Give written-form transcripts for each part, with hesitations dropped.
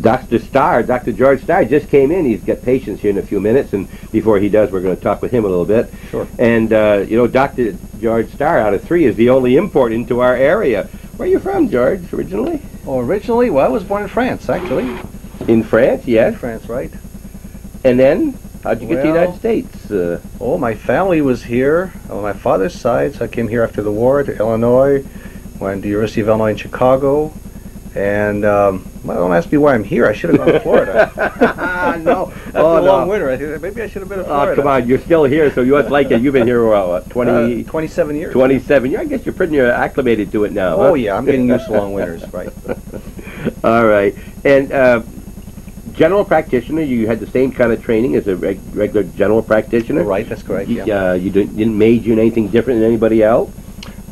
Dr. George Starr just came in. He's got patients here in a few minutes, and before he does, we're going to talk with him a little bit. Sure. And, Dr. George Starr, out of 3, is the only import into our area. Where are you from, George, originally? Oh, originally? Well, I was born in France, actually. In France, yes. In France, right. And then, how'd you get to the United States? My family was here on my father's side, so I came here after the war to Illinois, went to the University of Illinois in Chicago, and, don't ask me why I'm here. I should have gone to Florida. No. After a long winter, maybe I should have been in Florida. Oh, come on, you're still here, so you must like it. You've been here, what, 27 years. 27 years. I guess you're pretty acclimated to it now. Oh, yeah, I'm getting used to long winters, right. All right. And general practitioner, you had the same kind of training as a regular general practitioner? Right, that's correct, yeah. You didn't major in anything different than anybody else?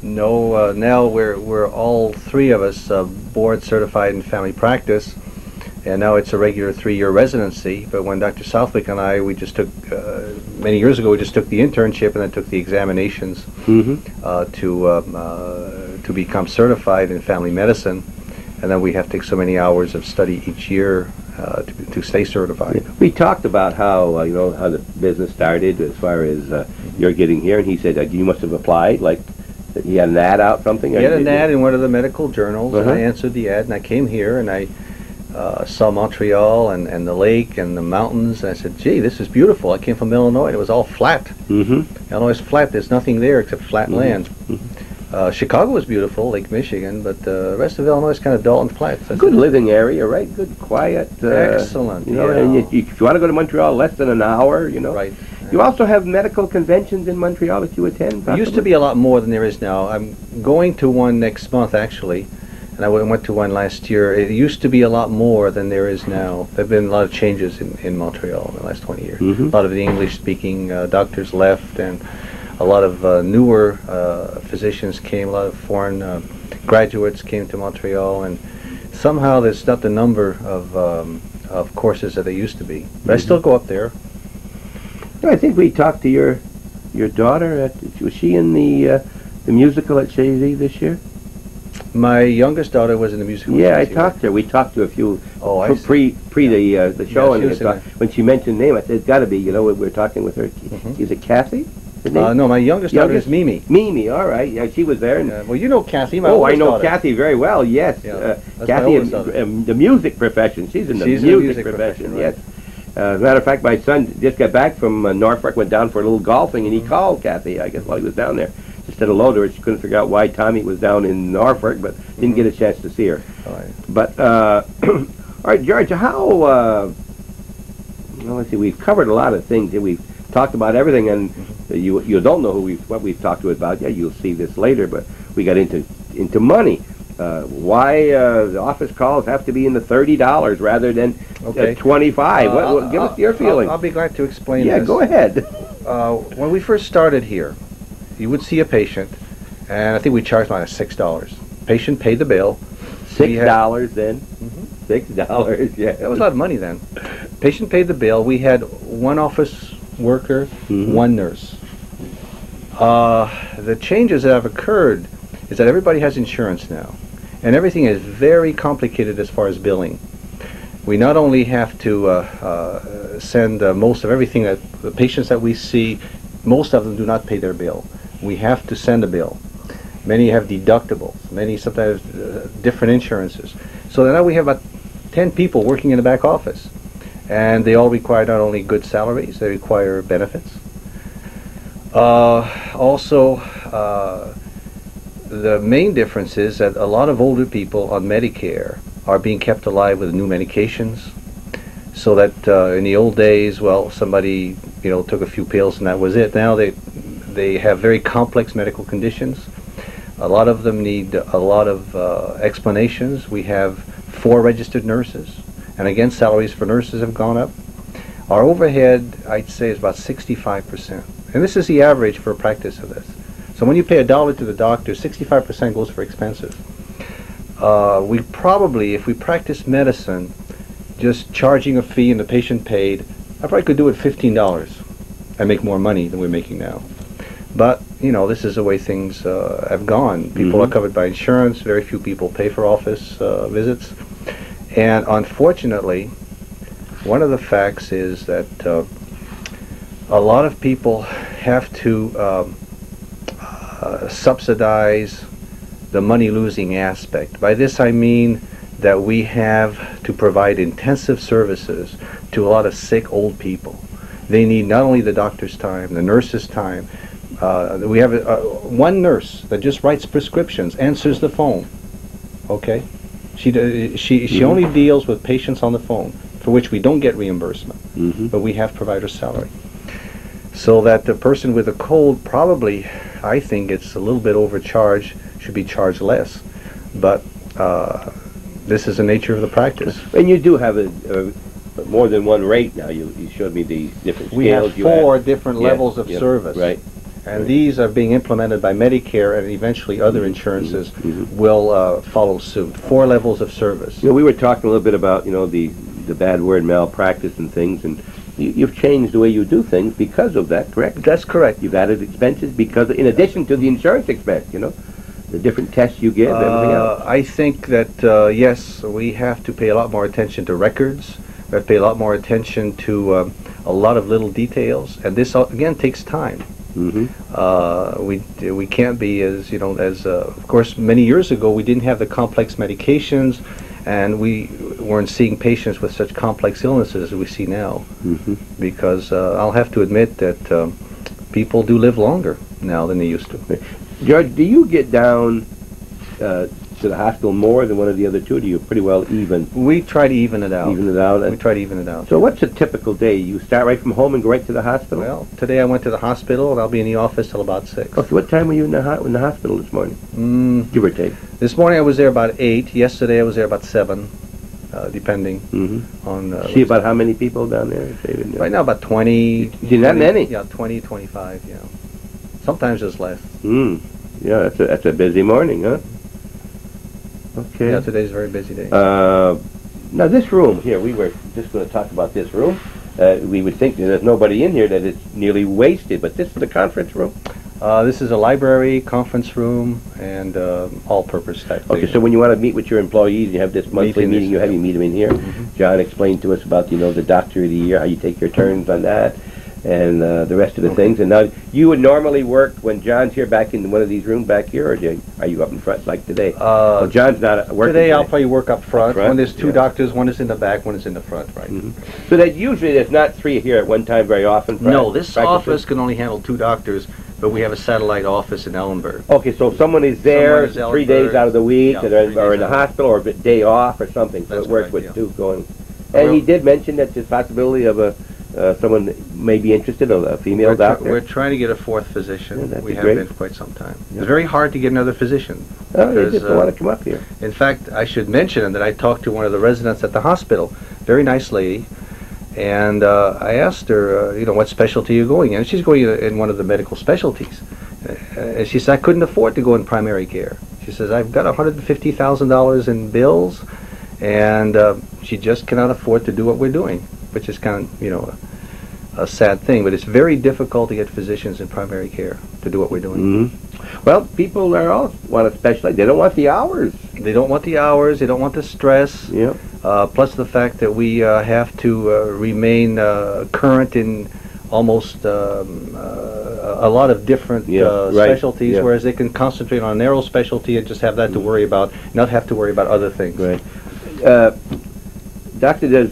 No, now we're all 3 of us board certified in family practice, and now it's a regular 3-year residency. But when Dr. Southwick and I, we just took, many years ago, we just took the internship and then took the examinations to become certified in family medicine, and then we have to take so many hours of study each year to stay certified. We talked about how how the business started as far as your getting here, and he said you must have applied, like he had an ad out, something? He had an ad in one of the medical journals, and I answered the ad, and I came here, and I saw Montreal and the lake and the mountains, and I said, gee, this is beautiful. I came from Illinois, and it was all flat. Illinois is flat. There's nothing there except flat land. Chicago was beautiful, Lake Michigan, but the rest of Illinois is kind of dull and flat. So good living area, right? Good, quiet. Excellent. And if you want to go to Montreal, less than an hour, Right. You also have medical conventions in Montreal that you attend? There used to be a lot more than there is now. I'm going to one next month, actually, and I went to one last year. It used to be a lot more than there is now. There have been a lot of changes in Montreal in the last 20 years. A lot of the English-speaking doctors left, and a lot of newer physicians came. A lot of foreign graduates came to Montreal, and somehow there's not the number of courses that there used to be. But I still go up there. I think we talked to your daughter. Was she in the musical at Chazy this year? My youngest daughter was in the musical. Yeah, I talked to her. We talked to a few pre the show, and when she mentioned the name, I said it's got to be. We were talking with her. Is it Kathy? No, my youngest daughter is Mimi. Mimi, all right. Yeah, she was there. Well, you know Kathy, my I know daughter. Kathy very well. Yes, Kathy in the music profession. She's in the music profession. Right. Yes. As a matter of fact, my son just got back from Norfolk, went down for a little golfing, and he called Kathy, I guess, while he was down there. Just said hello to her. She couldn't figure out why Tommy was down in Norfolk, but didn't get a chance to see her. Right. But, all right, George, how, let's see, we've covered a lot of things. We've talked about everything, and you don't know what we've talked to about. Yeah, you'll see this later, but we got into money. Why the office calls have to be in the $30 rather than $25. Give us your feeling. I'll be glad to explain this. Yeah, go ahead. When we first started here, you would see a patient, and I think we charged like $6. Patient paid the bill. $6 then? $6, yeah. That was a lot of money then. Patient paid the bill. We had one office worker, one nurse. The changes that have occurred is that everybody has insurance now, and everything is very complicated as far as billing. We not only have to send most of everything that the patients that we see, most of them do not pay their bill. We have to send a bill. Many have deductibles, many sometimes different insurances. So now we have about 10 people working in the back office, and they all require not only good salaries, they require benefits. The main difference is that a lot of older people on Medicare are being kept alive with new medications, so that in the old days, well, somebody took a few pills and that was it. Now they have very complex medical conditions. A lot of them need a lot of explanations. We have 4 registered nurses, and again, salaries for nurses have gone up. Our overhead, I'd say, is about 65%, and this is the average for a practice of this. So when you pay $1 to the doctor, 65% goes for expenses. We probably, if we practice medicine, just charging a fee and the patient paid, I probably could do it $15 and make more money than we're making now. But, this is the way things have gone. People are covered by insurance. Very few people pay for office visits. And unfortunately, one of the facts is that a lot of people have to subsidize the money-losing aspect. By this I mean that we have to provide intensive services to a lot of sick old people. They need not only the doctor's time, the nurse's time. We have one nurse that just writes prescriptions, answers the phone. Okay, she only deals with patients on the phone, for which we don't get reimbursement, but we have provider salary. So that the person with a cold probably, I think it's a little bit overcharged, should be charged less. But this is the nature of the practice. And you do have a more than one rate now. You showed me the different scales. We have four different levels of service. Right. And these are being implemented by Medicare, and eventually other insurances will follow suit. 4 levels of service. You know, we were talking a little bit about, you know, the bad word malpractice and things, and you've changed the way you do things because of that, correct? That's correct. You've added expenses because, in addition to the insurance expense, you know, the different tests you give, everything else. I think that, yes, we have to pay a lot more attention to records. We have to pay a lot more attention to a lot of little details, and this, again, takes time. We can't be as, you know, as, of course, many years ago, we didn't have the complex medications, and we weren't seeing patients with such complex illnesses as we see now. Because I'll have to admit that people do live longer now than they used to. George, do you get down to the hospital more than one of the other two? Do you pretty well even? We try to even it out. Even it out? We try to even it out. So what's a typical day? You start right from home and go right to the hospital? Well, today I went to the hospital, and I'll be in the office till about 6. Okay, what time were you in the hospital this morning? Give or take. This morning I was there about 8. Yesterday I was there about 7, depending on... See about how many people down there? Right now about 20. Not many? Yeah, 20, 25, yeah. Sometimes it's less. Yeah, that's a busy morning, huh? Okay. Yeah, today's a very busy day. Now this room here, we were just going to talk about this room. We would think that there's nobody in here, that it's nearly wasted, but this is the conference room? This is a library, conference room, and all-purpose type thing. Okay, so when you want to meet with your employees, you have this monthly meeting, you meet them in here. John explained to us about, you know, the doctor of the year, how you take your turns on that, and the rest of the things. And now, you would normally work when John's here back in one of these rooms back here, or are you up in front like today? Well, John's not working today. I'll probably work up front. When there's 2 doctors, one is in the back, one is in the front, right? So that usually there's not 3 here at one time very often? No, this office can only handle 2 doctors, but we have a satellite office in Ellenburg. Okay, so if someone is there 3 days out of the week, or in the hospital, or a day off or something, so it works with 2 going. And he did mention that there's possibility of someone that may be interested, a female doctor. We're trying to get a 4th physician. Yeah, we have been for quite some time. It's very hard to get another physician. Oh, they just don't want to come up here. In fact, I should mention that I talked to one of the residents at the hospital, very nice lady, and I asked her, you know, what specialty are you going in? And she's going in one of the medical specialties. And she said, I couldn't afford to go in primary care. She says, I've got $150,000 in bills, and she just cannot afford to do what we're doing, which is kind of, you know, a sad thing. But it's very difficult to get physicians in primary care to do what we're doing. Well, people are all want to specialize. They don't want the hours. They don't want the hours. They don't want the stress. Yeah. Plus the fact that we have to remain current in almost a lot of different specialties, whereas they can concentrate on a narrow specialty and just have that to worry about, not have to worry about other things. Right. Doctor, does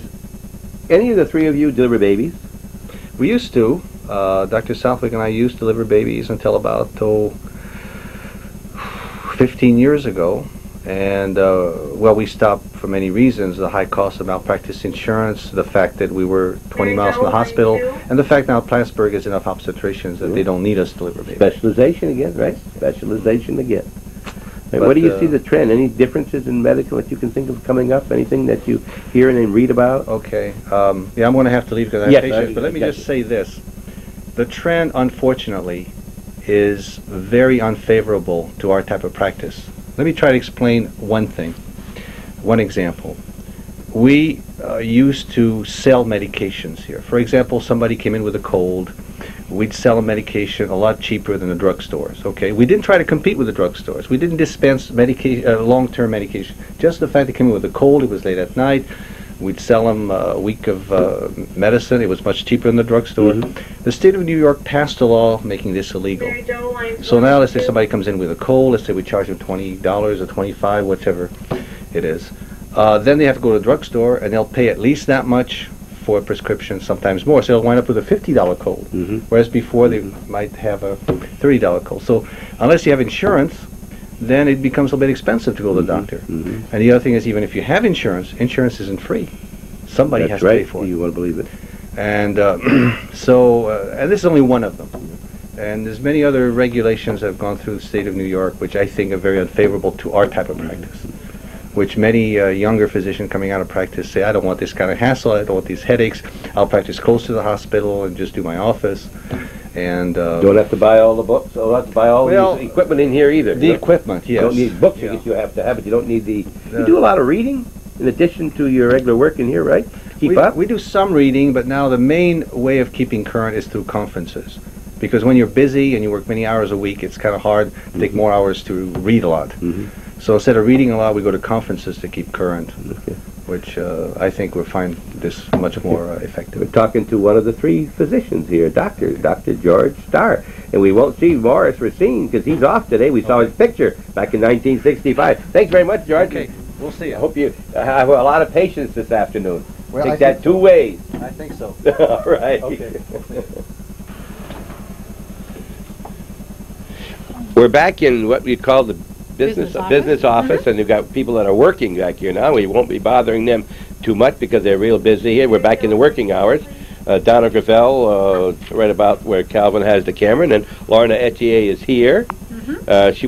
any of the 3 of you deliver babies? We used to. Dr. Southwick and I used to deliver babies until about 15 years ago. And, well, we stopped for many reasons: the high cost of malpractice insurance, the fact that we were 20 miles from the hospital, and the fact now Plattsburgh has enough obstetricians that they don't need us to deliver babies. Specialization again, right? Specialization again. Right, what do you see the trend? Any differences in medical that you can think of coming up? Anything that you hear and read about? Okay. Yeah, I'm going to have to leave because I have patients, but let me just say this. The trend, unfortunately, is very unfavorable to our type of practice. Let me try to explain one thing, one example. We used to sell medications here. For example, somebody came in with a cold. we'd sell a medication a lot cheaper than the drugstores. Okay, we didn't try to compete with the drugstores. We didn't dispense medication, long-term medication. Just the fact they came in with a cold, it was late at night. We'd sell them a week of medicine. It was much cheaper than the drugstore. Mm-hmm. The state of New York passed a law making this illegal. So now, let's say somebody comes in with a cold. Let's say we charge them $20 or $25, whichever it is. Then they have to go to the drugstore, and they'll pay at least that much for a prescription, sometimes more. So they'll wind up with a $50 cold, whereas before they might have a $30 cold. So unless you have insurance, then it becomes a bit expensive to go to the doctor. And the other thing is, even if you have insurance, insurance isn't free. Somebody has to pay for it. You want to believe it. And and this is only one of them. And there's many other regulations that have gone through the state of New York, which I think are very unfavorable to our type of practice, which many younger physicians coming out of practice say, I don't want this kind of hassle, I don't want these headaches, I'll practice close to the hospital and just do my office. And don't have to buy all the books, don't have to buy all the equipment in here either. The equipment, yes. You don't need books, you have to have it, you don't need the... You do a lot of reading in addition to your regular work in here, right? Keep up? We do some reading, but now the main way of keeping current is through conferences. Because when you're busy and you work many hours a week, it's kind of hard to take more hours to read a lot. So instead of reading a lot, we go to conferences to keep current, which I think we'll find this much more effective. We're talking to one of the three physicians here, Dr. George Starr. And we won't see Morris Racine because he's off today. We saw his picture back in 1965. Thanks very much, George. Okay, we'll see you. I hope you have a lot of patience this afternoon. Well, Take that two ways. I think so. All right. Okay. We're back in what we call the business office, and we've got people that are working back here now. We won't be bothering them too much because they're real busy here. We're back in the working hours. Donna Gravel, right about where Calvin has the camera, and then Lorna Etier is here.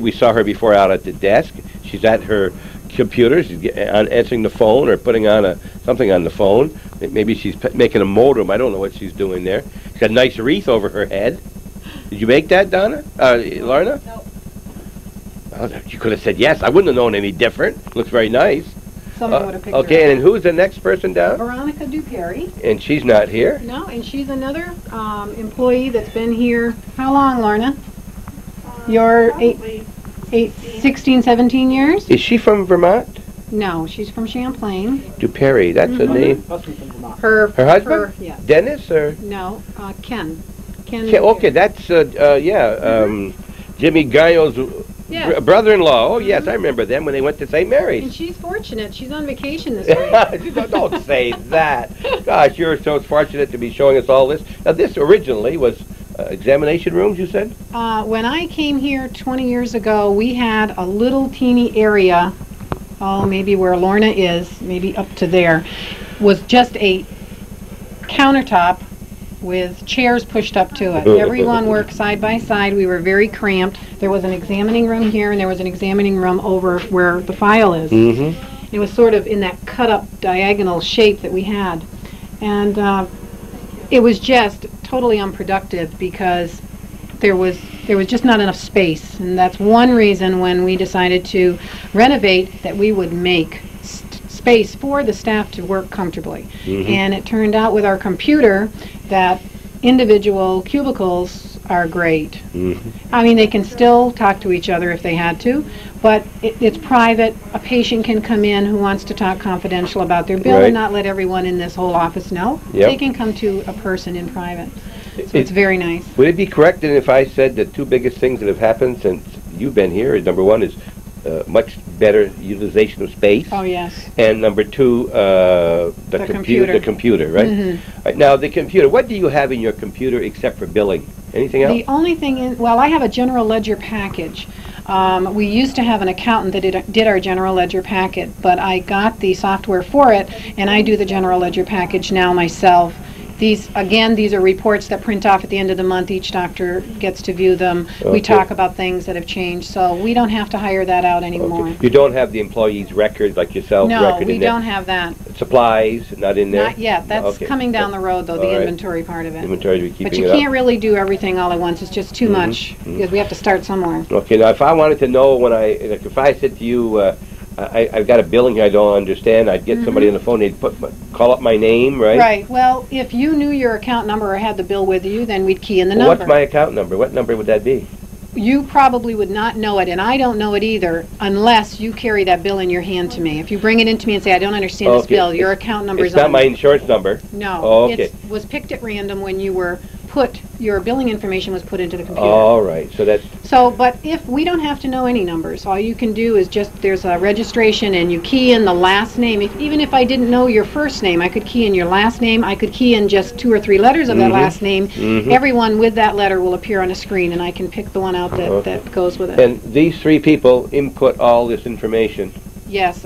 We saw her before out at the desk. She's at her computer. She's answering the phone or putting on something on the phone. Maybe she's making a modem. I don't know what she's doing there. She's got a nice wreath over her head. Did you make that, Donna? Lorna? No. Well, you could have said yes. I wouldn't have known any different. Looks very nice. Someone would have picked okay, her and who's the next person down? Veronica Duperry. And she's not here? No, and she's another employee that's been here. How long, Lorna? Your 16, 17 years? Is she from Vermont? No, she's from Champlain. Duperry, that's a name. Her husband? Yes. Dennis or? No, Ken. Okay, that's Jimmy Gaio's brother-in-law. Oh, yes, I remember them when they went to St. Mary's. And she's fortunate. She's on vacation this week. Don't say that. Gosh, you're so fortunate to be showing us all this. Now, this originally was examination rooms, you said? When I came here 20 years ago, we had a little teeny area, maybe where Lorna is, maybe up to there, was just a countertop with chairs pushed up to it. Everyone worked side by side. We were very cramped. There was an examining room here, and there was an examining room over where the file is. It was sort of in that cut-up diagonal shape that we had. And it was just totally unproductive because there was just not enough space. And that's one reason when we decided to renovate that we would make space for the staff to work comfortably. And it turned out with our computer that individual cubicles are great. I mean, they can still talk to each other if they had to, but it's private. A patient can come in who wants to talk confidential about their bill and not let everyone in this whole office know. They can come to a person in private. So it's very nice. Would it be correct then if I said the two biggest things that have happened since you've been here is, number one is much better utilization of space. Oh, yes. And number two, the computer. The computer, right? Right? Now, the computer, what do you have in your computer except for billing? Anything else? The only thing well, I have a general ledger package. We used to have an accountant that did our general ledger packet, but I got the software for it, and I do the general ledger package now myself. These are reports that print off at the end of the month. Each doctor gets to view them. We talk about things that have changed, so we don't have to hire that out anymore. You don't have the employee's record, like yourself? No, we don't have that. Supplies, not in there? Not yet. That's coming down the road, though, the inventory part of it. Inventory, we're keeping but you can't really do everything all at once. It's just too much, because we have to start somewhere. Okay, now if I wanted to know if I said to you, I've got a billing here I don't understand. I'd get somebody on the phone. They'd call up my name, right? Right. Well, if you knew your account number or had the bill with you, then we'd key in the Well, number. what's my account number? What number would that be? You probably would not know it, and I don't know it either, unless you carry that bill in your hand to me. If you bring it in to me and say, I don't understand this bill, your account number is on It's not my insurance number? No. Oh, okay. It was picked at random when you were your billing information was put into the computer. All right. So that's... So, but if we don't have to know any numbers, all you can do is just, there's a registration and you key in the last name. Even if I didn't know your first name, I could key in your last name. I could key in just 2 or 3 letters of that last name. Everyone with that letter will appear on a screen, and I can pick the one out that goes with it. And these 3 people input all this information? Yes.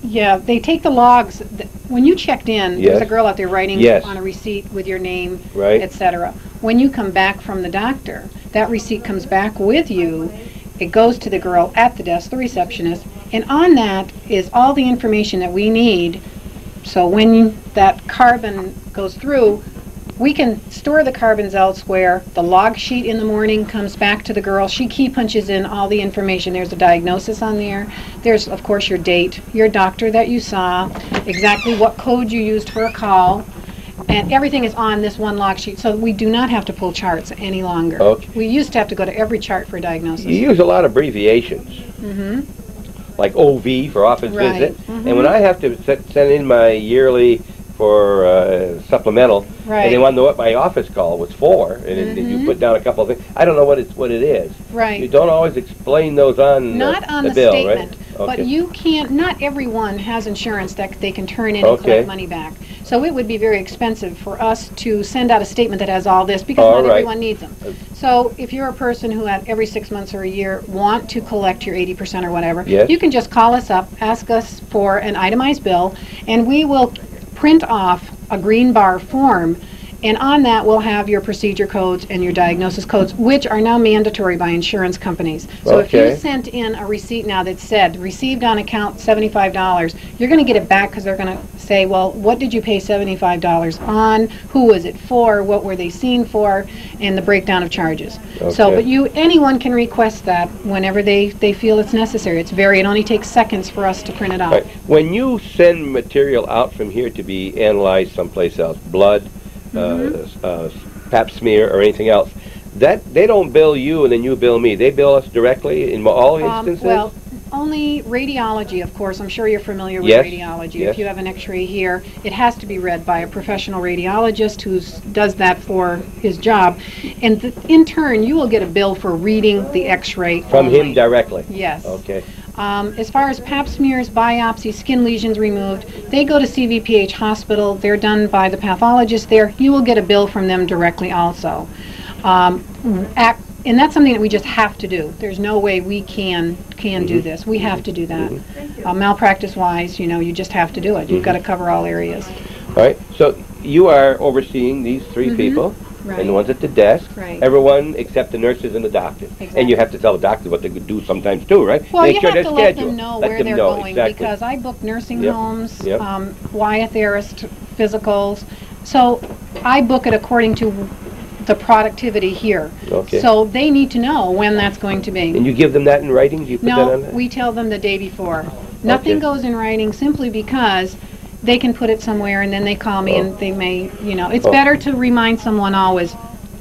Yeah, they take the logs. When you checked in, there's a girl out there writing on a receipt with your name, etc. When you come back from the doctor, that receipt comes back with you. It goes to the girl at the desk, the receptionist, and on that is all the information that we need. So when that carbon goes through, we can store the carbons elsewhere. The log sheet in the morning comes back to the girl. She key punches in all the information. There's a diagnosis on there. There's, of course, your date, your doctor that you saw, exactly what code you used for a call, and everything is on this one log sheet. So we do not have to pull charts any longer. Okay. We used to have to go to every chart for a diagnosis. You use a lot of abbreviations. Like OV for office visit. And when I have to send in my yearly for supplemental, and they want to know what my office call was for, and you put down a couple of things. I don't know what it is. Right. You don't always explain those on not on the the bill, statement, right? but you can't. Not everyone has insurance that they can turn in and collect money back. So it would be very expensive for us to send out a statement that has all this, because not everyone needs them. So if you're a person who at every 6 months or a year want to collect your 80% or whatever, you can just call us up, ask us for an itemized bill, and we will print off a green bar form, and on that we'll have your procedure codes and your diagnosis codes, which are now mandatory by insurance companies. So if you sent in a receipt now that said received on account $75, you're going to get it back, because they're going to say, well, what did you pay $75 on, who was it for, what were they seen for, and the breakdown of charges. So, but anyone can request that whenever they feel it's necessary. It only takes seconds for us to print it out. Right. When you send material out from here to be analyzed someplace else, blood, pap smear, or anything else, that they don't bill you and then you bill me. They bill us directly in all instances? Well, only radiology, of course. I'm sure you're familiar with radiology. If you have an x-ray here, it has to be read by a professional radiologist who does that for his job. And in turn, you will get a bill for reading the x-ray from him directly? Yes. Okay. As far as pap smears, biopsies, skin lesions removed, they go to CVPH Hospital. They're done by the pathologist there. You will get a bill from them directly also. And that's something that we just have to do. There's no way we can do this. We have to do that. Malpractice-wise, you just have to do it. You've got to cover all areas. All right. So you are overseeing these 3 people. And the ones at the desk, everyone except the nurses and the doctors. And you have to tell the doctors what they could do sometimes too, right? Well, you have to let them know where they're going, because I book nursing homes, Wyeth-Arist physicals, so I book it according to the productivity here. So they need to know when that's going to be. And you give them that in writing? Do you put that on there? No, we tell them the day before. Nothing goes in writing, simply because they can put it somewhere and then they call me and they may, it's better to remind someone always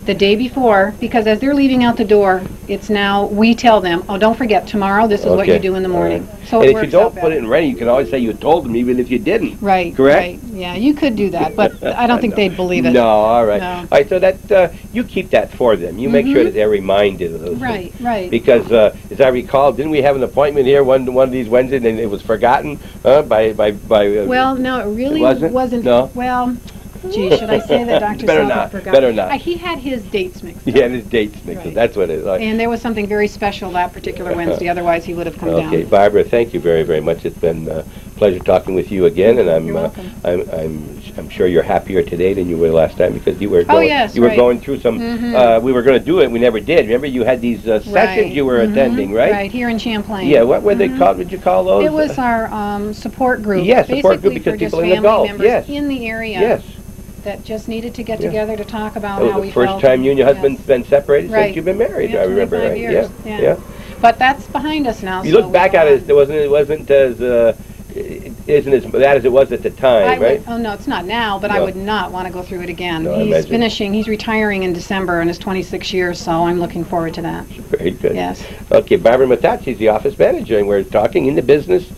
the day before, because as they're leaving out the door, it's now, we tell them, oh, don't forget, tomorrow this is what you do in the morning. So and if you don't put it in writing, you can always say you told them even if you didn't. Right. Correct? Right. Yeah, you could do that, but I don't think they'd believe it. No, all right. No. All right, so that you keep that for them. You make sure that they're reminded of those things. Right. Because as I recall, didn't we have an appointment here one of these Wednesdays and it was forgotten by well, no, it really wasn't. No. Well, gee, should I say that Dr. Selma forgot? Better not. He had his dates mixed up. He had his dates mixed up. That's what it is. And there was something very special that particular Wednesday. Otherwise, he would have come down. Okay, Barbara, thank you very, very much. It's been a pleasure talking with you again, and You're welcome. I'm sure you're happier today than you were last time, because you were going, were going through some. We were going to do it, we never did. Remember, you had these sessions you were attending, right? Right, here in Champlain. Yeah, what were they called? Would you call those? It was our support group. Yes, support group, because people in the Gulf. Yes. In the area. Yes. That just needed to get together to talk about how we felt. That was the first time you and your husband's been separated since you've been married, I remember. 25 years. Yeah. But that's behind us now. You so look back at it, it wasn't as isn't as bad as it was at the time, right? Oh no, it's not now, but I No. would not want to go through it again. No, I He's imagine. finishing, he's retiring in December in his 26 years, so I'm looking forward to that. Very good. Yes. Okay, Barbara Matachi's the office manager, and we're talking in the business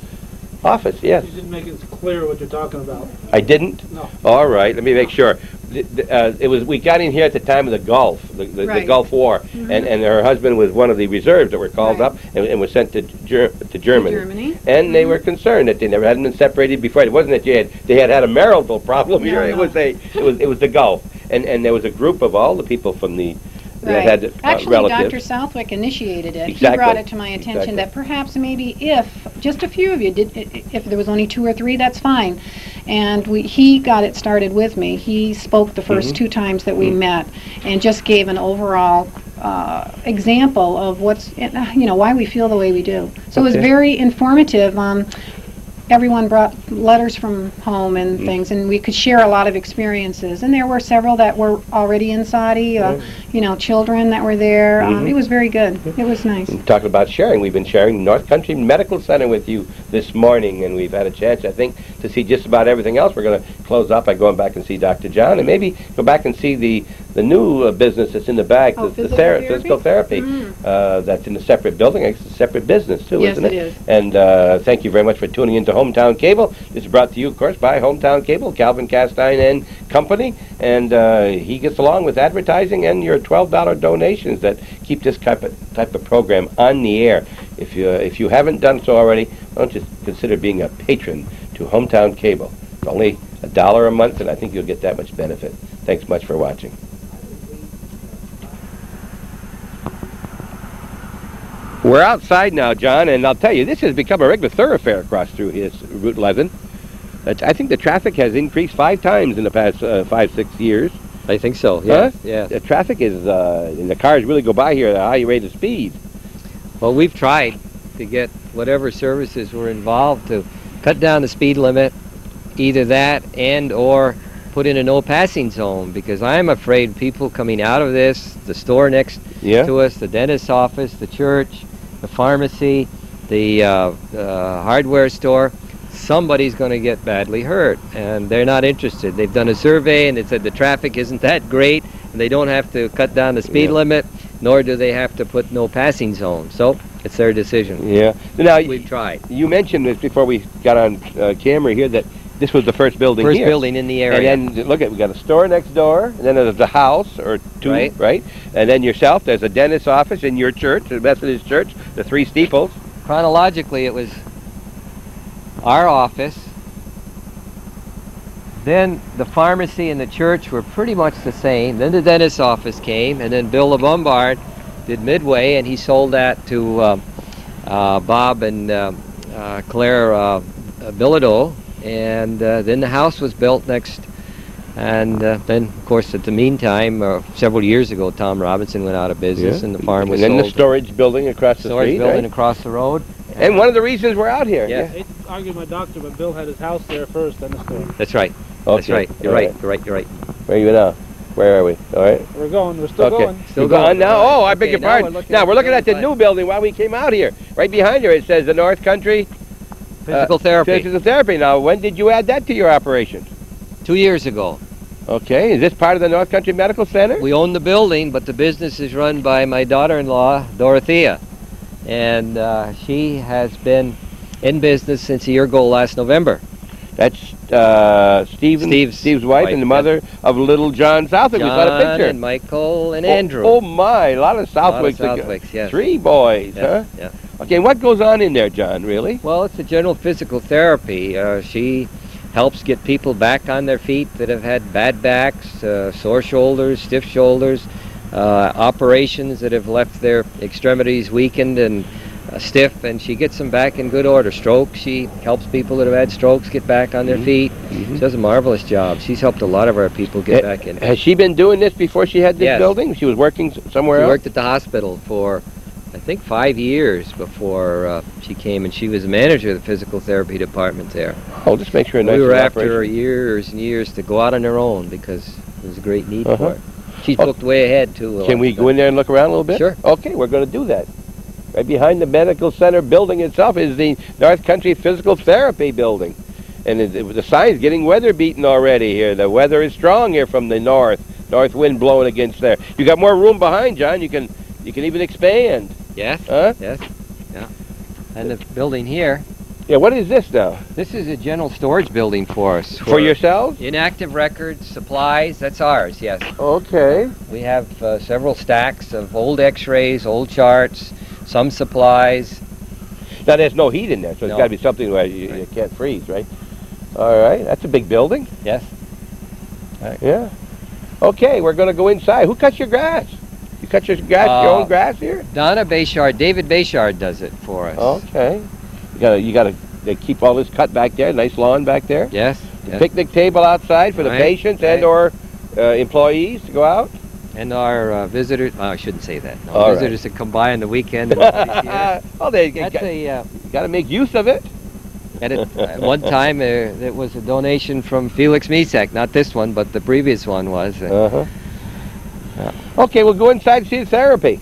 office. Yes. You didn't make it clear what you're talking about. I didn't? No. All right, let me make sure. It was, we got in here at the time of the Gulf, the Right. Gulf War, and her husband was one of the reserves that were called Right. up and was sent to Germany. Germany. And they were concerned that they never hadn't been separated before. It wasn't that they had a marital problem here. No, no. It was the Gulf, and there was a group of all the people from the that Right. had Actually, relatives. Dr. Southwick initiated it. Exactly. He brought it to my attention Exactly. that perhaps maybe if just a few of you did, if there was only 2 or 3, that's fine. And he got it started with me. He spoke the first 2 times that we met and just gave an overall example of why we feel the way we do. So it was Okay. very informative. Everyone brought letters from home and things, and we could share a lot of experiences. And there were several that were already in Saudi, children that were there. It was very good. It was nice. Talking about sharing, we've been sharing North Country Medical Center with you this morning, and we've had a chance, I think, to see just about everything else. We're going to close up by going back and see Dr. John, and maybe go back and see the new business that's in the back, Oh, the physical therapy? physical therapy. That's in a separate building. It's a separate business, too, Yes, isn't it it? is. And thank you very much for tuning into Hometown Cable. This is brought to you, of course, by Hometown Cable, Calvin Castine and Company, and he gets along with advertising and your $12 donations that keep this type of program on the air. If you haven't done so already, why don't you consider being a patron to Hometown Cable? It's only $1 a month, and I think you'll get that much benefit. Thanks much for watching. We're outside now, John, and I'll tell you, this has become a regular thoroughfare across through here, Route 11. I think the traffic has increased 5 times in the past 5-6 years. I think so, Huh? yeah. The traffic is, and the cars really go by here at a high rate of speed. Well, we've tried to get whatever services were involved to cut down the speed limit, either that and or put in a no passing zone, because I'm afraid people coming out of this, the store next to us, the dentist's office, the church, the pharmacy, the hardware store, somebody's going to get badly hurt, and they're not interested. They've done a survey and it said the traffic isn't that great, and they don't have to cut down the speed limit, nor do they have to put no passing zone. So it's their decision. Yeah. Now, We've tried. you mentioned this before we got on camera here that this was the first building First here. building in the area. And then, look, we got a store next door, and then there's a house or 2, Right. And then yourself, there's a dentist's office in your church, the Methodist Church, the 3 steeples. Chronologically, it was our office, then the pharmacy and the church were pretty much the same, then the dentist's office came, and then Bill LeBombard did Midway, and he sold that to Bob and Claire Bilodeau, and then the house was built next, and then, of course, at the meantime, several years ago, Tom Robinson went out of business, and the farm was And then sold. the storage building across the Storage street, building right? across the road. And one of the reasons we're out here. Yes. I hate to argue with my doctor, but Bill had his house there first, then the store. That's right. Okay. That's right. You're All right. You're right. You're right. Where are you now? Where are we? All right. We're going. We're still going. Still We're going going. now? Oh, I beg Okay, your now pardon. we're looking Now, at we're looking the at the building new building while we came out here. Right behind here, it says the North Country Physical therapy. Physical Therapy. Now, when did you add that to your operation? 2 years ago. Okay. Is this part of the North Country Medical Center? We own the building, but the business is run by my daughter-in-law, Dorothea. And she has been in business since a year ago last November. That's Steve's wife and the mother of little John Southwick. We saw the John picture. and Michael and Andrew. Oh my, a lot of Southwicks. Southwicks, yes. 3 boys, huh? Yeah. Okay, and what goes on in there, John, really? Well, it's a general physical therapy. She helps get people back on their feet that have had bad backs, sore shoulders, stiff shoulders, operations that have left their extremities weakened and stiff, and she gets them back in good order. Strokes, she helps people that have had strokes get back on their feet. She does a marvelous job. She's helped a lot of our people get back in. Has she been doing this before she had this Yes. building? She was working somewhere She else? worked at the hospital for, I think, 5 years before she came, and she was the manager of the physical therapy department there. Oh, just make sure a nice We were little after her operation. years and years to go out on her own because there was a great need for it. She's Oh. booked way ahead, too. Can we go in there and look around a little bit? Sure. Okay, we're going to do that. Right behind the medical center building itself is the North Country Physical Therapy building. And the sign's getting weather beaten already here. The weather is strong here from the north wind blowing against there. You got more room behind, John. You can even expand. Yes. Huh? Yes. Yeah. And the building here. Yeah, what is this now? This is a general storage building for us. For yourselves? Inactive records, supplies, that's ours, yes. Okay. We have several stacks of old x-rays, old charts, some supplies. Now, there's no heat in there, so it's No. got to be something where you can't freeze, right? All right, that's a big building. Yes. Yeah. Okay, we're going to go inside. Who cuts your grass? You cut your grass, your own grass here? Donna Bayshard, David Bayshard does it for us. Okay. You gotta they keep all this cut back there, nice lawn back there. Yes. Yes. Picnic table outside for the Right, patients right. and or employees to go out. And our visitors, I shouldn't say that. No, All right. visitors that come by on the weekend. And nobody's here. Oh, they That's got to make use of it. and at one time, it was a donation from Felix Misak. Not this one, but the previous one was. Uh-huh. Okay, we'll go inside and see the therapy.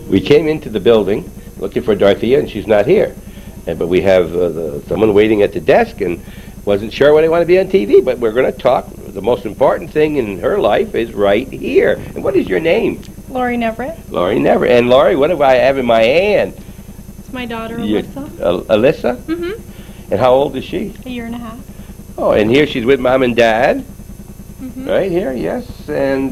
We came into the building looking for Dorothea, and she's not here. But we have someone waiting at the desk and wasn't sure when they want to be on TV, but we're going to talk. The most important thing in her life is right here. And what is your name? Lori Neverett. Lori Neverett. And Lori, what do I have in my hand? It's my daughter, You- Alyssa. Alyssa? Mm-hmm. And how old is she? A year and a half. Oh, and here she's with Mom and Dad. Mm-hmm. Right here, yes. And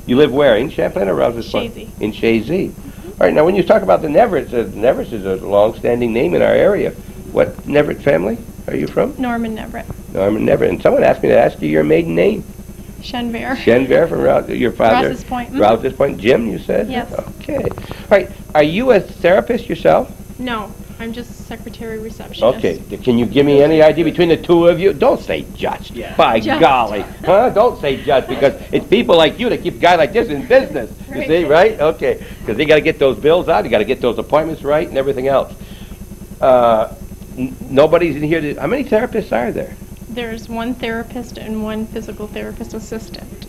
you live where? In Champlain or around this point? Shazy. In Shazy. All right, now when you talk about the Neveretts, Neveretts is a long-standing name in our area. What Neverett family are you from? Norman Neverett. Norman Neverett. And someone asked me to ask you your maiden name. Shenver. Shenver from your father? Rouse's Point. Mhm. Rouse's Point. Jim, you said? Yes. Okay. All right, are you a therapist yourself? No, I'm just secretary receptionist. Okay, can you give me any idea between the two of you? Don't say judge. Yeah. By Just. golly. Huh? Don't say judge, because it's people like you that keep a guy like this in business. You Right. see, right? Okay. Because they got to get those bills out, you got to get those appointments right and everything else. Nobody's in here to, how many therapists are there? There's one therapist and one physical therapist assistant.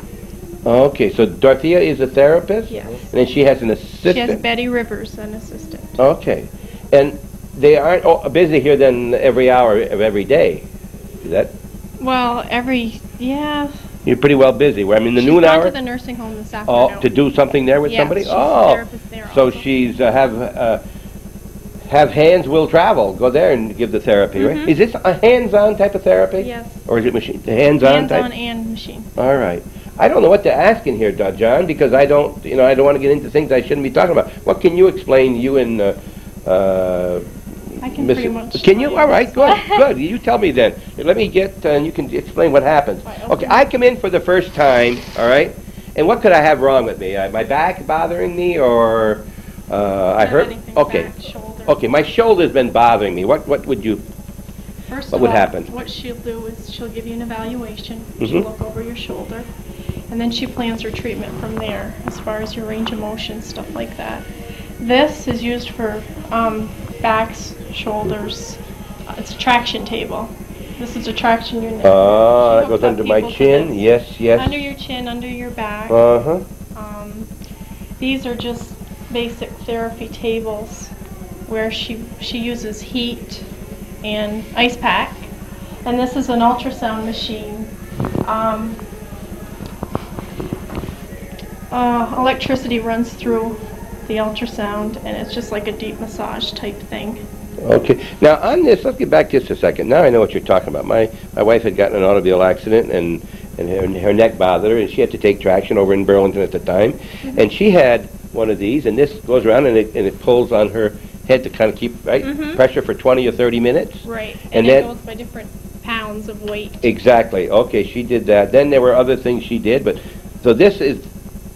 Okay, so Dorothea is a therapist? Yes. And then she has an assistant? She has Betty Rivers, an assistant. Okay. And they aren't busy here then every hour of every day? Is that? Well, yeah. You're pretty well busy. Where I mean, the She's noon gone hour. to the nursing home this afternoon. Oh, to do something there with Yes, somebody. she's a Oh, therapist there so also. she's have hands will travel. Go there and give the therapy, right? Mhm. Is this a hands-on type of therapy? Yes. Or is it machine? Hands-on type. Hands-on and machine. All right. I don't know what to ask in here, John, because I don't want to get into things I shouldn't be talking about. What can you explain? You and I can pretty much. Can you? tell All right, good, this. good. You tell me then. Let me get, and you can explain what happens. Right, Okay, okay. I come in for the first time, all right? And what could I have wrong with me? My back bothering me, or I Not hurt? anything, Okay, back, shoulder. okay, my shoulder's been bothering me. What would you, First What of would all, happen? what she'll do is she'll give you an evaluation. Mhm. She'll look over your shoulder, and then she plans her treatment from there, as far as your range of motion, stuff like that. This is used for backs, shoulders. It's a traction table. This is a traction unit. She that hooks goes up under my people to chin, this. yes, yes. Under your chin, under your back. Uh-huh. These are just basic therapy tables where she uses heat and ice pack. And this is an ultrasound machine. Electricity runs through the ultrasound, and it's just like a deep massage type thing. Okay. Now on this, let's get back just a second. Now I know what you're talking about. My wife had gotten an automobile accident, and her neck bothered her, and she had to take traction over in Burlington at the time. Mm-hmm. And she had one of these, and this goes around and it pulls on her head to kind of keep Mhm. pressure for 20 or 30 minutes. Right. And And then- it goes by different pounds of weight. Exactly. Okay, she did that. Then there were other things she did, but so this is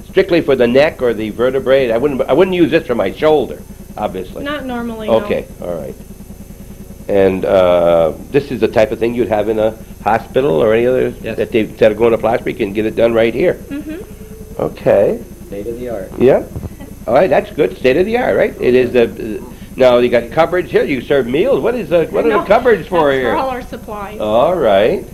strictly for the neck or the vertebrae. I wouldn't use this for my shoulder, obviously. Not normally, no. Okay, all right. And this is the type of thing you'd have in a hospital or any other, Yes. that they, instead of going to Plattsburgh, you can get it done right here. Mm-hmm. Okay, State of the art. yeah. All right, that's good, state of the art, right? It is the, now you got cupboards here, you serve meals, what are the cupboards for That's here? for all our supplies. All right.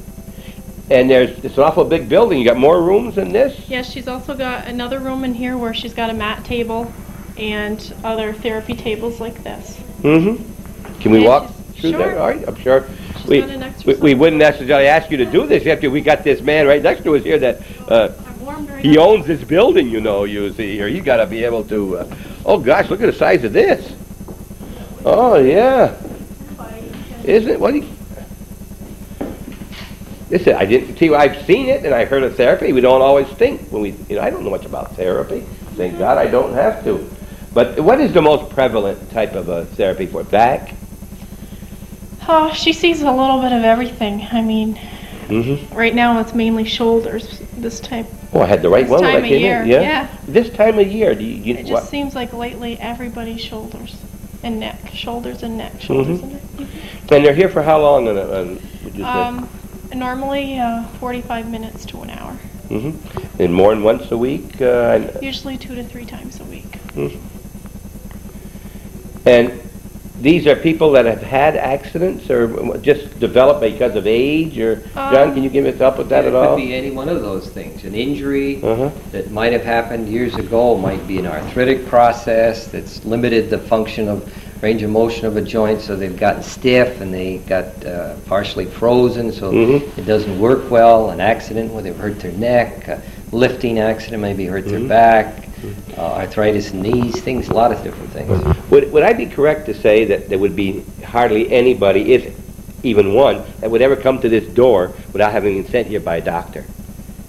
And it's an awful big building, you got more rooms than this? Yes, she's also got another room in here where she's got a mat table and other therapy tables like this. Mm-hmm. Can we Yeah, walk she's- through sure. that? All right, I'm sure. She's We, got an we, exercise we wouldn't book. necessarily ask you to do this after we got this man right next to us here that I've warmed right he up. owns this building, you know, you see here. You got to be able to, oh gosh, look at the size of this. Oh, yeah. Isn't it? What do you... Listen, I didn't see. I've seen it and I heard of therapy. We don't always think when we. You know, I don't know much about therapy. Thank God I don't have to. But what is the most prevalent type of therapy for back? Oh, she sees a little bit of everything. I mean, Mm-hmm. right now it's mainly shoulders. This type. Oh, I had the right This one when I time of came year, in. Yeah. yeah. This time of year, do you It just what? seems like lately everybody's shoulders and neck, shoulders and neck, shoulders Mhm. and neck. And they're here for how long? Would you say? Normally 45 minutes to an hour. Mm-hmm. And more than once a week. Usually 2 to 3 times a week. And these are people that have had accidents or just developed because of age, or John, can you give us help with that it at all? could be any one of those things. An injury Uh-huh. that might have happened years ago, might be an arthritic process that's limited the function of range of motion of a joint, so they've gotten stiff and they got partially frozen, so Mhm. it doesn't work well. An accident where they've hurt their neck, a lifting accident maybe hurt their Mhm. back, arthritis in knees, things, a lot of different things. Would I be correct to say that there would be hardly anybody, if even one, that would ever come to this door without having been sent here by a doctor?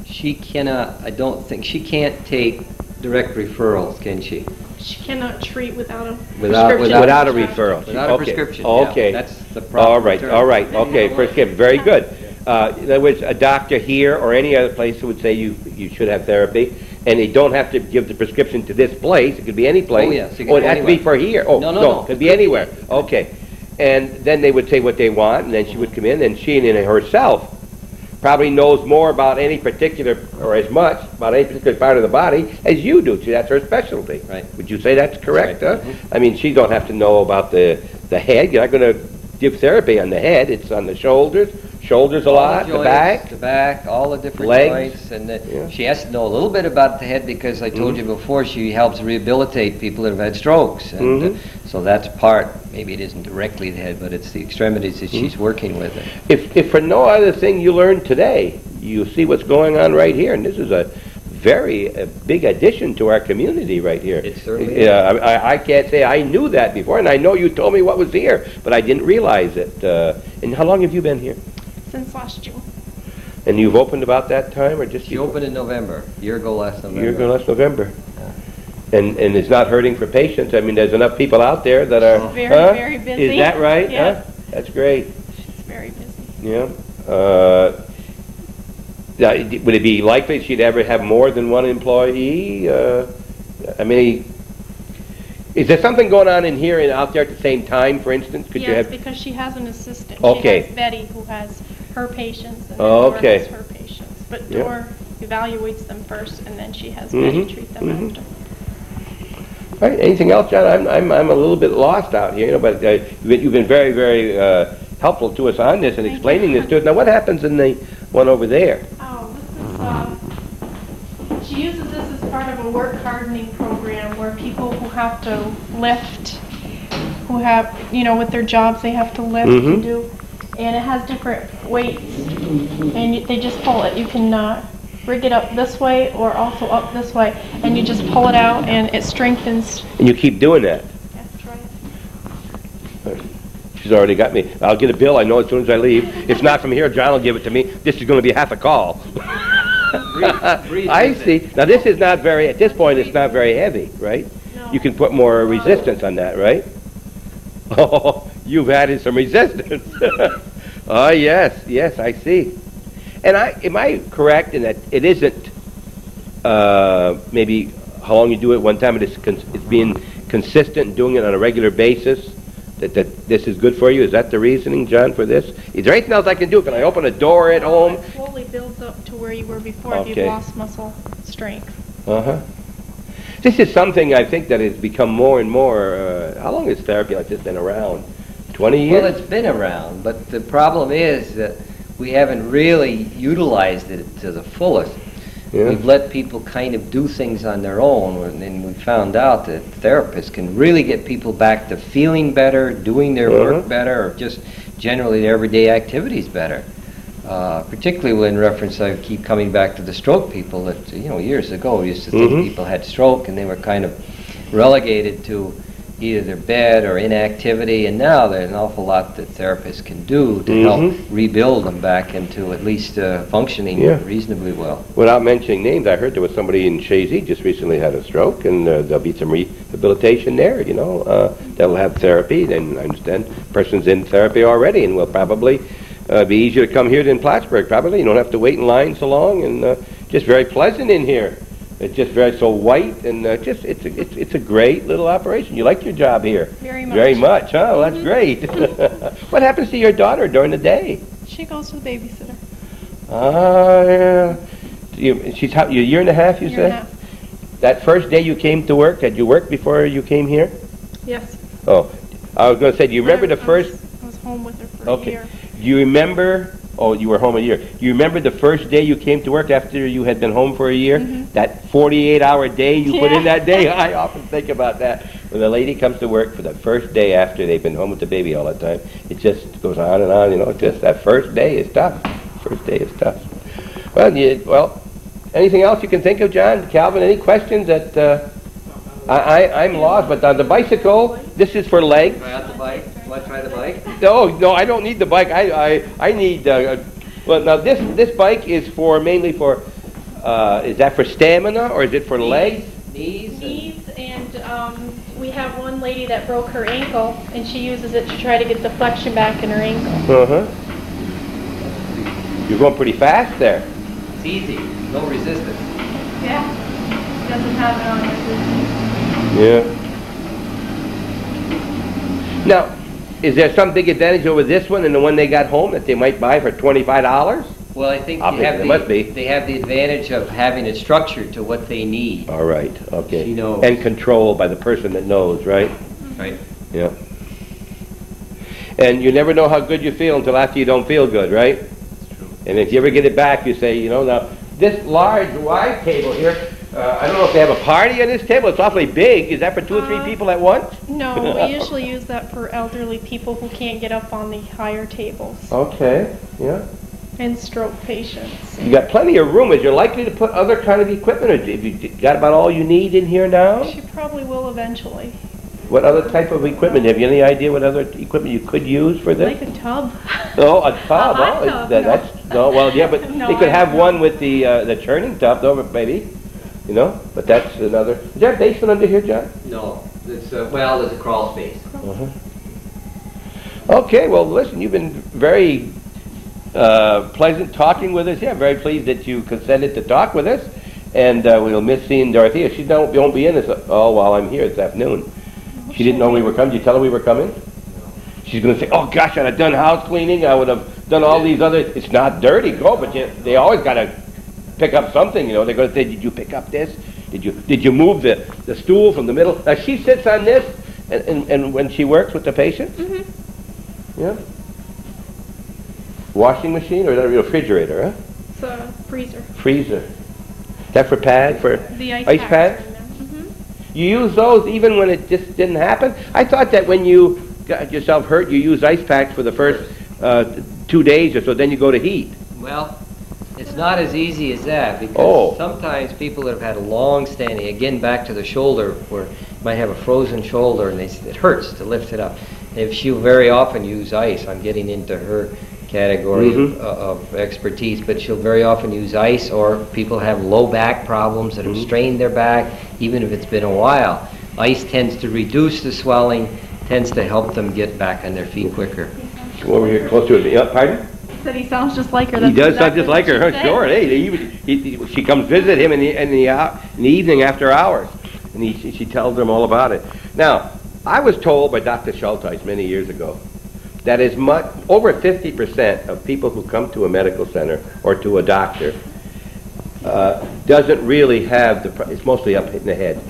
She cannot, I don't think, she can't take direct referrals, can she? She cannot treat without a Without- prescription. Without a referral? Without a Okay. prescription, yeah. Okay. That's the problem. All right, okay, prescription, very good. In other words, a doctor here or any other place would say you should have therapy, and they don't have to give the prescription to this place, it could be any place. Oh, yes, it could Oh, it go has to be anywhere. for here? Oh, No, no, no, no. it could be anywhere, okay. And then they would say what they want, and then she would come in, and she in herself probably knows more about any particular, or as much, about any particular part of the body as you do. See, that's her specialty. Right. Would you say that's correct, That's huh? right. I mean, she don't have to know about the head. You're not going to give therapy on the head. It's on the shoulders a lot, the back. The back, all the different Legs. joints, and Yeah. she has to know a little bit about the head because I told you before she helps rehabilitate people that have had strokes, and so that's part. Maybe it isn't directly the head, but it's the extremities that she's working with. If for no other thing you learned today, you see what's going on right here, and this is a very big addition to our community right here. It certainly Yeah, I can't say I knew that before, and I know you told me what was here, but I didn't realize it. And how long have you been here? Since last June. And you've opened about that time, or just She opened in November, a year ago last November. Year ago last November? And it's not hurting for patients. I mean, there's enough people out there that are... Very, Huh? very busy. Is that right? Yeah. Huh? That's great. She's very busy. Yeah. Would it be likely she'd ever have more than one employee? I mean, is there something going on in here and out there at the same time, for instance? Could you Yes, have... because she has an assistant. Okay. She has Betty, who has her patients, and Oh, Dor okay. has her patients. But Yeah. Dor evaluates them first, and then she has Mhm, Betty treat them mhm. after. All right, anything else, John? I'm a little bit lost out here, you know, but you've been very, very helpful to us on this and Thank explaining you. this to us. Now, what happens in the one over there? Oh, this is, she uses this as part of a work hardening program where people who have to lift, who have, with their jobs they have to lift Mhm. and do, and it has different weights, and they just pull it. You can rig it up this way or also up this way, and you just pull it out and it strengthens. And you keep doing that. That's right. She's already got me. I'll get a bill, I know, as soon as I leave. If not from here, John will give it to me. This is going to be half a call. breathe I with see. Now, this is not very, at this point, it's not very heavy, right? No. You can put more resistance on that, right? Oh, you've added some resistance. Oh, yes, I see. And am I correct in that it isn't maybe how long you do it one time, it's being consistent and doing it on a regular basis, that this is good for you? Is that the reasoning, John, for this? Is there anything else I can do? Can I open a door at home? It slowly builds up to where you were before if Okay. you've lost muscle strength. Uh-huh. This is something I think that has become more and more, how long has therapy like this been around? 20 years? Well, it's been around, but the problem is that we haven't really utilized it to the fullest. Yeah. We've let people kind of do things on their own, and we found out that therapists can really get people back to feeling better, doing their work better, or just generally their everyday activities better. Particularly in reference, I keep coming back to the stroke people that, years ago we used to think people had stroke and they were kind of relegated to either their bed or inactivity, and now there's an awful lot that therapists can do to help rebuild them back into at least functioning reasonably well. Without mentioning names, I heard there was somebody in Chazy just recently had a stroke, and there'll be some rehabilitation there, They'll have therapy, and I understand the person's in therapy already, and will probably be easier to come here than Plattsburgh, probably. You don't have to wait in line so long, and just very pleasant in here. It's just so white, and it's a great little operation. You like your job here? Very much. Very much, huh? Well, that's great. What happens to your daughter during the day? She goes to the babysitter. Yeah. She's a year and a half, you said? Year and a half. That first day you came to work, had you worked before you came here? Yes. Oh, I was going to say, do you remember the first... I was home with her for a year. Do you remember... Oh, you were home a year. Do you remember the first day you came to work after you had been home for a year? That 48-hour day you put in that day? I often think about that. When the lady comes to work for the first day after they've been home with the baby all the time, it just goes on and on, just that first day is tough. First day is tough. Well, anything else you can think of, John? Calvin, any questions that... I'm lost, but on the bicycle, this is for legs. Try out the bike. Want to try the bike? No, I don't need the bike. I need. Well, now this bike is mainly for. Is that for stamina or is it for legs? Knees, and we have one lady that broke her ankle, and she uses it to try to get the flexion back in her ankle. You're going pretty fast there. It's easy. No resistance. Yeah. Doesn't have it on resistance. Yeah. Now, is there some big advantage over this one and the one they got home that they might buy for $25? Well, I think There must be. they have the advantage of having it structured to what they need. All right. Okay. She knows. And controlled by the person that knows, right? Right. Yeah. And you never know how good you feel until after you don't feel good, right? And if you ever get it back, you say, now this large wide table here. I don't know if they have a party on this table. It's awfully big. Is that for 2 or 3 people at once? No, we usually use that for elderly people who can't get up on the higher tables. Okay, yeah. And stroke patients. You got plenty of room. Is you likely to put other kind of equipment, or have you got about all you need in here now? She probably will eventually. What other type of equipment? Have you any idea what other equipment you could use for this? Like a tub. Oh, a tub. Tub, That's well, yeah, but No, they could I have don't one with the churning tub, though, maybe. But that's another. Is there a basement under here, John? No. It's there's a crawl space. Okay, well, listen, you've been very pleasant talking with us. Yeah, very pleased that you consented to talk with us. And we'll miss seeing Dorothea. She won't be in this while I'm here this afternoon. She didn't know we were coming. Did you tell her we were coming? She's going to say, oh, gosh, I'd have done house cleaning. I would have done all these other... It's not dirty, but they always got to pick up something, They're going to say, did you pick up this? Did you move the stool from the middle? Now, she sits on this, and when she works with the patients? Yeah. Washing machine or is that a refrigerator, huh? It's a freezer. Freezer. Is that for The ice pads? are in there. You use those even when it just didn't happen? I thought that when you got yourself hurt, you use ice packs for the first 2 days or so, then you go to heat. Well, it's not as easy as that, because sometimes people that have had a long-standing, again back to the shoulder, where you might have a frozen shoulder and it hurts to lift it up. If she'll very often use ice, I'm getting into her category of expertise, but she'll very often use ice, or people have low back problems that have strained their back, even if it's been a while. Ice tends to reduce the swelling, tends to help them get back on their feet quicker. Come over here close to it. Yeah, pardon? Said he sounds just like her. He does sound just like her, huh? Sure. Hey, she comes visit him in the evening after hours, and she tells him all about it. Now, I was told by Dr. Schulteis many years ago that over 50% of people who come to a medical center or to a doctor doesn't really have it's mostly up in the head.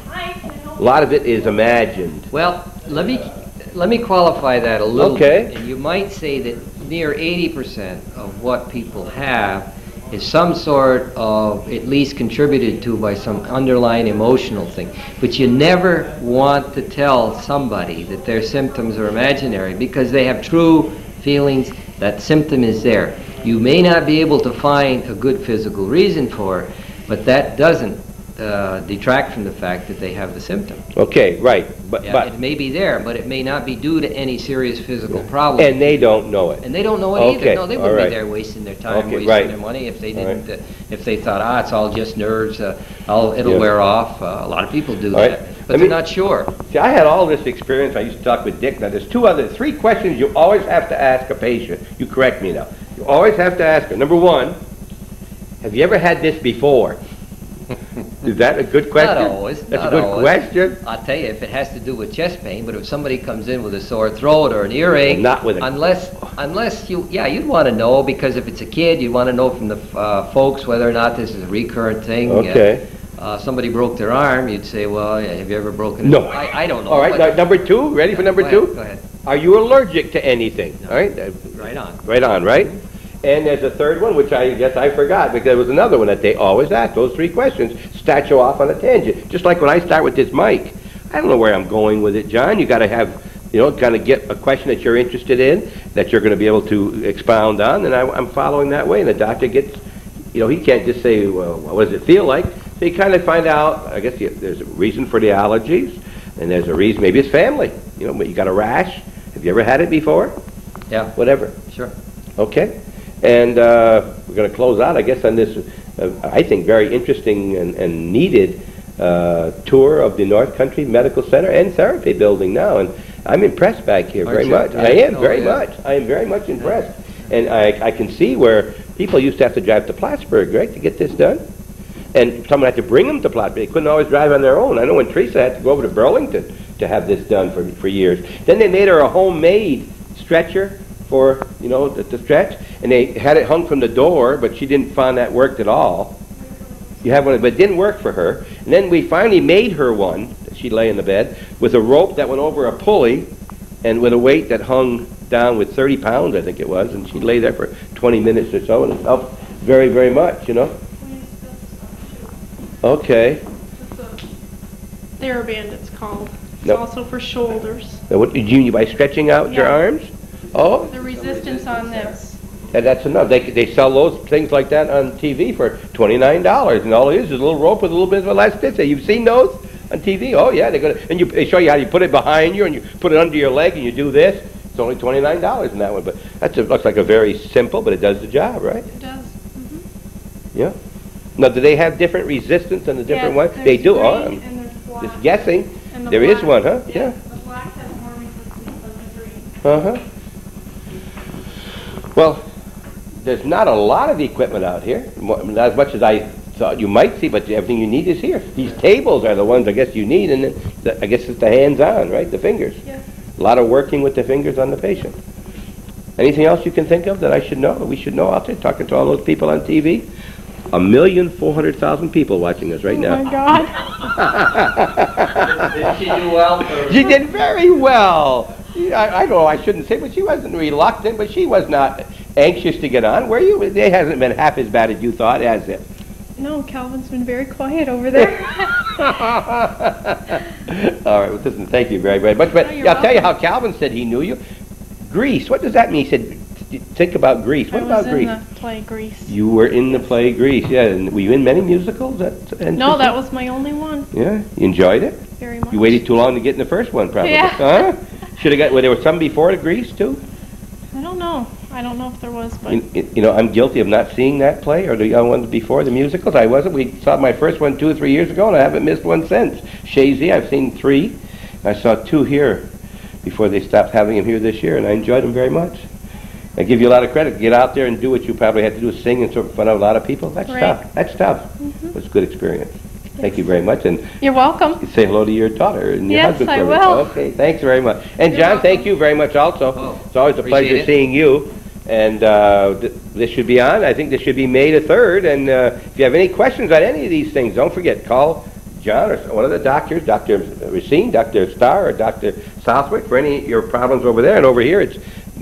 A lot of it is imagined. Well, let me qualify that a little bit. And you might say that near 80% of what people have is some sort of at least contributed to by some underlying emotional thing. But you never want to tell somebody that their symptoms are imaginary because they have true feelings. That symptom is there. You may not be able to find a good physical reason for it, but that doesn't detract from the fact that they have the symptom. Okay, right. But it may be there, but it may not be due to any serious physical problem. And they don't know it. And they don't know it Okay, either. No, they wouldn't all right. be there wasting their time, Okay, wasting right. their money if they All didn't. right. If they thought, it's all just nerves, it'll Yeah. wear off. A lot of people do All right. that, but they're not sure. See, I had all this experience. I used to talk with Dick. Now, there's three questions you always have to ask a patient. You correct me now. You always have to ask her. Number one, have you ever had this before? Is that a good question? Not always. That's not a good always. question. I'll tell you, if it has to do with chest pain, but if somebody comes in with a sore throat or an earache, Not with a- unless you'd want to know, because if it's a kid, you'd want to know from the folks whether or not this is a recurrent thing. Okay. Somebody broke their arm, you'd say, well, have you ever broken it? No. I don't know. All right, now, number two. Ready for number two? Go ahead. Are you allergic to anything? No. All right. Right on. Right on, right? And there's a third one, which I guess I forgot, because there was another one that they always ask. Those three questions start you off on a tangent. Just like when I start with this mic. I don't know where I'm going with it, John. You got to have, kind of get a question that you're interested in, that you're going to be able to expound on, and I'm following that way. And the doctor gets, he can't just say, well, what does it feel like? So you kind of find out, I guess there's a reason for the allergies, and there's a reason, maybe it's family. But you got a rash. Have you ever had it before? Yeah. Whatever. Sure. Okay. And we're going to close out, I guess, on this, I think, very interesting and needed tour of the North Country Medical Center and Therapy Building now. And I'm impressed back here very much. Yeah. I am very yeah. much. I am very much impressed. And I can see where people used to have to drive to Plattsburgh, right, to get this done. And someone had to bring them to Plattsburgh. They couldn't always drive on their own. I know when Teresa had to go over to Burlington to have this done for years. Then they made her a homemade stretcher for, to stretch. And they had it hung from the door, but she didn't find that worked at all. You have one, but it didn't work for her. And then we finally made her one, that she lay in the bed, with a rope that went over a pulley and with a weight that hung down with 30 pounds, I think it was. And she lay there for 20 minutes or so, and it helped very, very much, Okay. TheraBand, it's called. It's No. also for shoulders. Now, what did you mean by stretching out your Yeah. arms? Oh, The resistance on this. that's enough. They sell those things like that on TV for $29, and all it is a little rope with a little bit of elasticity. You've seen those on TV? Oh yeah, they show you how you put it behind you and you put it under your leg and you do this. It's only $29 in that one, but looks like a very simple, but it does the job, right? It does. Yeah. Now, do they have different resistance on the different ones? They do. Oh, I'm And there's black. just guessing. And the There is black- one, huh? Yeah. The black has more resistance than the green. Uh-huh. Well, there's not a lot of equipment out here, not as much as I thought you might see, but everything you need is here. These tables are the ones I guess you need, and then I guess it's the hands-on, right? The fingers. Yes. A lot of working with the fingers on the patient. Anything else you can think of that I should know, we should know out there, talking to all those people on TV? 1,400,000 people watching us right Oh now. my God. Did she do well? She did very well. I know I shouldn't say, but she wasn't reluctant, but she was not anxious to get on. Were you? It hasn't been half as bad as you thought, has it? No, Calvin's been very quiet over there. All right, well, listen, thank you very, very much. But Oh, you're I'll tell you how welcome. Calvin said he knew you. Greece, what does that mean? He said, think about Greece. What I about was Greece? in the play Grease. You were in the play Greece, yeah. And were you in many musicals? No, that was my only one. Yeah, you enjoyed it? Very much. You waited too long to get in the first one, probably. Yeah. Huh? Should have got, well, there was some before the Greece, too? I don't know. I don't know if there was, but I'm guilty of not seeing that play or the young ones before the musicals. I wasn't. We saw my first one 2 or 3 years ago, and I haven't missed one since. Shazy, I've seen 3. I saw 2 here before they stopped having them here this year, and I enjoyed them very much. I give you a lot of credit. Get out there and do what you probably had to do, sing in front of a lot of people. That's Right. tough. That's tough. It was a good experience. Thank you very much, and you're welcome. say hello to your daughter and your Yes, husband I for me. will. Okay, thanks very much. And You're John, welcome. thank you very much also. Oh, It's always a appreciate pleasure it. seeing you. And this should be on. I think this should be May the 3rd. And if you have any questions on any of these things, don't forget, call John or one of the doctors, Dr. Racine, Dr. Starr, or Dr. Southwick for any of your problems over there. And over here, it's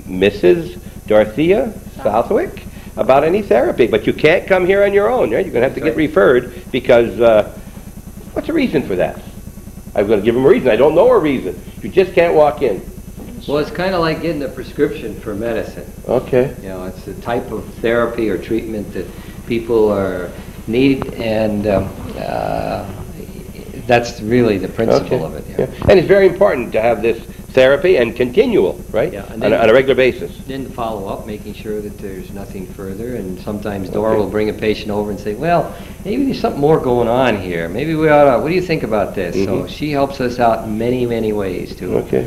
Mrs. Dorothea Southwick. about any therapy. But you can't come here on your own, right? You're going to have to get referred because, what's the reason for that? I'm going to give them a reason. I don't know a reason. You just can't walk in. Well, it's kind of like getting a prescription for medicine. Okay. You know, it's the type of therapy or treatment that people need, and that's really the principle of it. Yeah. And it's very important to have this therapy and continual, right? Yeah, and on a regular basis. Then follow up, making sure that there's nothing further, and sometimes Dora will bring a patient over and say, well, maybe there's something more going on here. Maybe we ought to, what do you think about this? So she helps us out in many, many ways, too. Okay.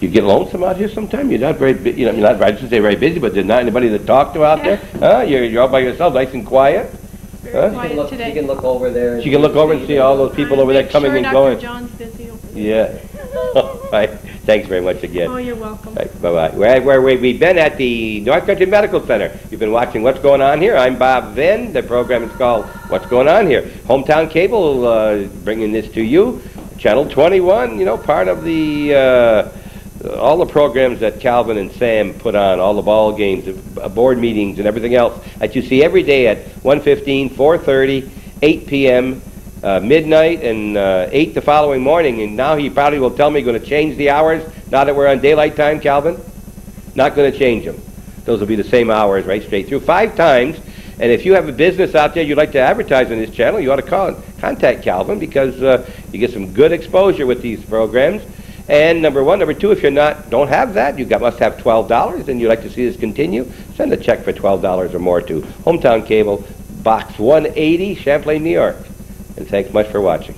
You get lonesome out here sometime? You're not very, you're not, I shouldn't say very busy, but there's not anybody to talk to out there? Huh? You're all by yourself, nice and quiet? Very quiet today. She can look over there. She can look over and see all those people over there coming and going. John's busy over there. Yeah. All right. Thanks very much again. Oh, you're welcome. Right, bye-bye. We've been at the North Country Medical Center. You've been watching What's Going On Here. I'm Bob Venn. The program is called What's Going On Here. Hometown Cable bringing this to you. Channel 21, part of the all the programs that Calvin and Sam put on, all the ball games, board meetings, and everything else that you see every day at 1:15, 4:30, 8 p.m., midnight, and 8 the following morning. And now he probably will tell me going to change the hours now that we're on daylight time, Calvin? Not going to change them. Those will be the same hours right straight through 5 times. And if you have a business out there you'd like to advertise on this channel, you ought to contact Calvin because you get some good exposure with these programs. And number one. Number two, if you don't have that, must have $12 and you'd like to see this continue, send a check for $12 or more to Hometown Cable, Box 180, Champlain, New York. And thanks much for watching.